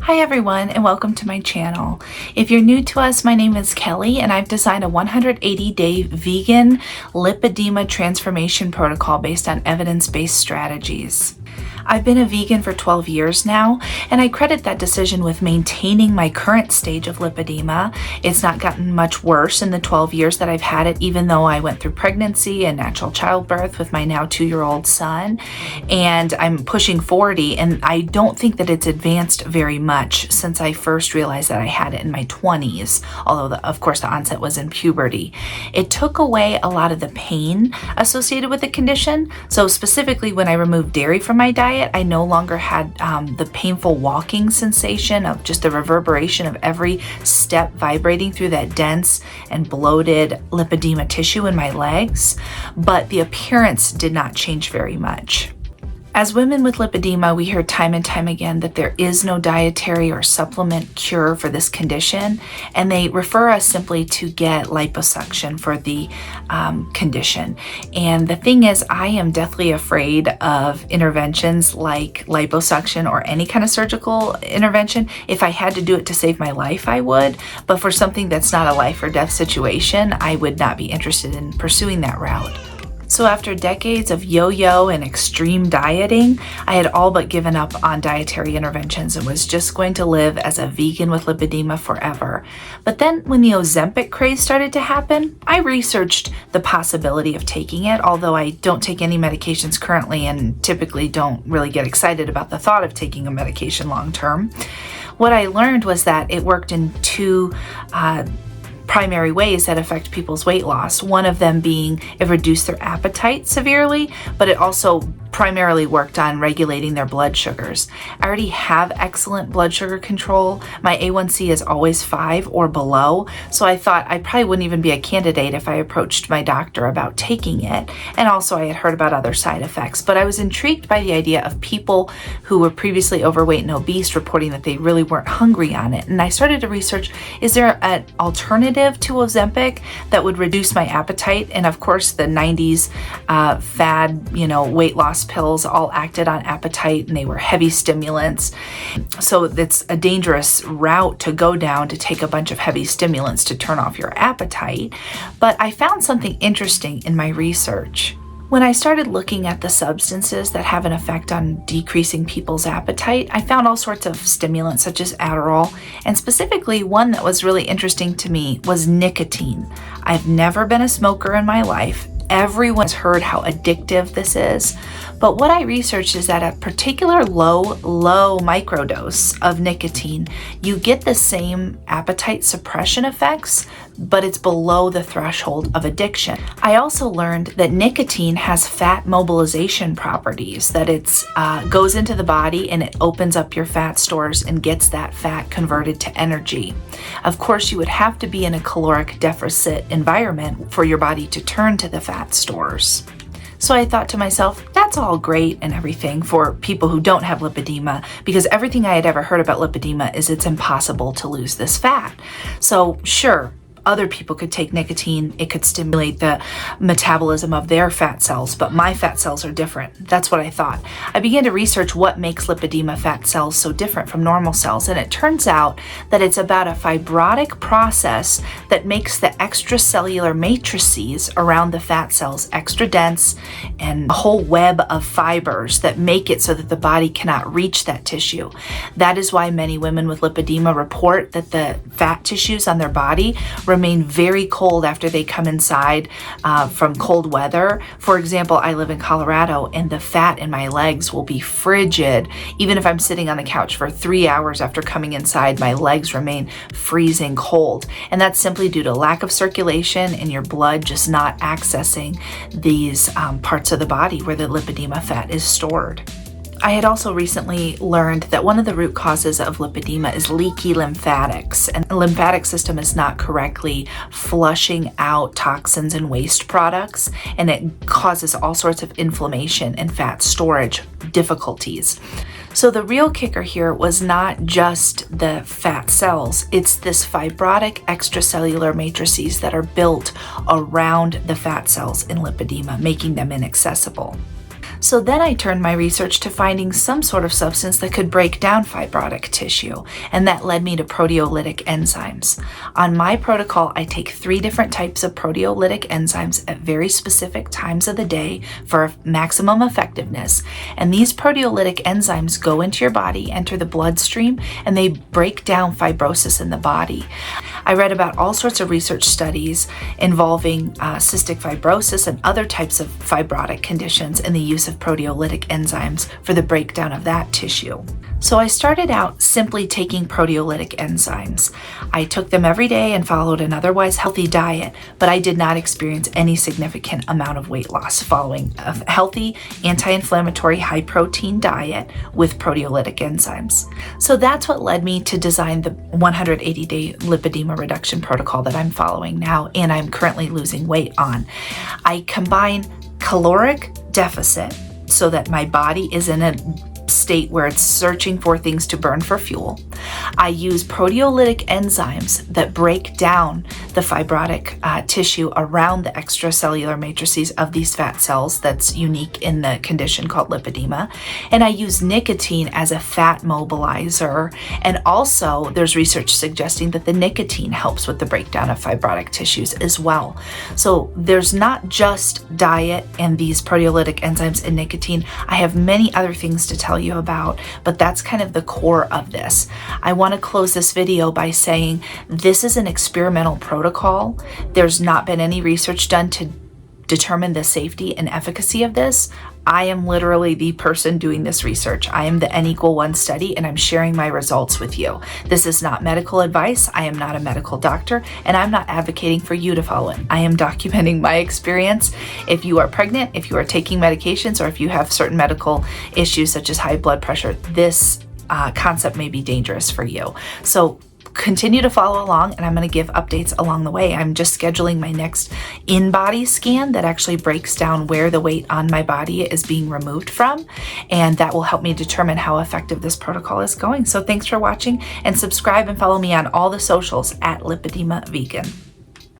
Hi everyone, and welcome to my channel. If you're new to us, my name is Kelly and I've designed a 180-day vegan lipedema transformation protocol based on evidence-based strategies. I've been a vegan for 12 years now, and I credit that decision with maintaining my current stage of lipedema. It's not gotten much worse in the 12 years that I've had it, even though I went through pregnancy and natural childbirth with my now 2-year-old son, and I'm pushing 40, and I don't think that it's advanced very much since I first realized that I had it in my 20s, although of course the onset was in puberty. It took away a lot of the pain associated with the condition. So specifically when I removed dairy from my diet, I no longer had the painful walking sensation of just the reverberation of every step vibrating through that dense and bloated lipedema tissue in my legs, but the appearance did not change very much. As women with lipedema, we hear time and time again that there is no dietary or supplement cure for this condition, and they refer us simply to get liposuction for the condition. And the thing is, I am deathly afraid of interventions like liposuction or any kind of surgical intervention. If I had to do it to save my life, I would, but for something that's not a life or death situation, I would not be interested in pursuing that route. So after decades of yo-yo and extreme dieting, I had all but given up on dietary interventions and was just going to live as a vegan with lipedema forever. But then when the Ozempic craze started to happen, I researched the possibility of taking it, although I don't take any medications currently and typically don't really get excited about the thought of taking a medication long term. What I learned was that it worked in two primary ways that affect people's weight loss. One of them being it reduced their appetite severely, but it also primarily worked on regulating their blood sugars. I already have excellent blood sugar control. My A1C is always 5 or below, so I thought I probably wouldn't even be a candidate if I approached my doctor about taking it. And also I had heard about other side effects, but I was intrigued by the idea of people who were previously overweight and obese reporting that they really weren't hungry on it. And I started to research, is there an alternative to Ozempic that would reduce my appetite? And of course the 90s fad, weight loss pills all acted on appetite, and they were heavy stimulants. So it's a dangerous route to go down, to take a bunch of heavy stimulants to turn off your appetite. But I found something interesting in my research. When I started looking at the substances that have an effect on decreasing people's appetite, I found all sorts of stimulants such as Adderall, and specifically one that was really interesting to me was nicotine. I've never been a smoker in my life. Everyone's heard how addictive this is, but what I researched is that a particular low microdose of nicotine, you get the same appetite suppression effects, but it's below the threshold of addiction. I also learned that nicotine has fat mobilization properties, that it goes into the body and it opens up your fat stores and gets that fat converted to energy. Of course, you would have to be in a caloric deficit environment for your body to turn to the fat stores. So I thought to myself, that's all great and everything for people who don't have lipedema, because everything I had ever heard about lipedema is it's impossible to lose this fat. So sure, other people could take nicotine, it could stimulate the metabolism of their fat cells, but my fat cells are different. That's what I thought. I began to research what makes lipedema fat cells so different from normal cells, and it turns out that it's about a fibrotic process that makes the extracellular matrices around the fat cells extra dense, and a whole web of fibers that make it so that the body cannot reach that tissue. That is why many women with lipedema report that the fat tissues on their body remain very cold after they come inside from cold weather. For example, I live in Colorado and the fat in my legs will be frigid. Even if I'm sitting on the couch for 3 hours after coming inside, my legs remain freezing cold. And that's simply due to lack of circulation and your blood just not accessing these parts of the body where the lipedema fat is stored. I had also recently learned that one of the root causes of lipedema is leaky lymphatics, and the lymphatic system is not correctly flushing out toxins and waste products, and it causes all sorts of inflammation and fat storage difficulties. So the real kicker here was not just the fat cells, it's this fibrotic extracellular matrices that are built around the fat cells in lipedema, making them inaccessible. So then I turned my research to finding some sort of substance that could break down fibrotic tissue, and that led me to proteolytic enzymes. On my protocol, I take 3 different types of proteolytic enzymes at very specific times of the day for maximum effectiveness, and these proteolytic enzymes go into your body, enter the bloodstream, and they break down fibrosis in the body. I read about all sorts of research studies involving cystic fibrosis and other types of fibrotic conditions and the use of proteolytic enzymes for the breakdown of that tissue. So I started out simply taking proteolytic enzymes. I took them every day and followed an otherwise healthy diet, but I did not experience any significant amount of weight loss following a healthy, anti-inflammatory, high-protein diet with proteolytic enzymes. So that's what led me to design the 180-day lipedema reduction protocol that I'm following now and I'm currently losing weight on. I combine caloric deficit so that my body is in a state where it's searching for things to burn for fuel. I use proteolytic enzymes that break down the fibrotic tissue around the extracellular matrices of these fat cells that's unique in the condition called lipedema. And I use nicotine as a fat mobilizer. And also there's research suggesting that the nicotine helps with the breakdown of fibrotic tissues as well. So there's not just diet and these proteolytic enzymes and nicotine. I have many other things to tell you about, but that's kind of the core of this. I want to close this video by saying this is an experimental protocol. There's not been any research done to determine the safety and efficacy of this. I am literally the person doing this research. I am the N=1 study, and I'm sharing my results with you. This is not medical advice. I am not a medical doctor, and I'm not advocating for you to follow it. I am documenting my experience. If you are pregnant, if you are taking medications, or if you have certain medical issues such as high blood pressure, this concept may be dangerous for you. So continue to follow along, and I'm going to give updates along the way. I'm just scheduling my next in-body scan that actually breaks down where the weight on my body is being removed from, and that will help me determine how effective this protocol is going. So thanks for watching, and subscribe and follow me on all the socials at Lipedema Vegan.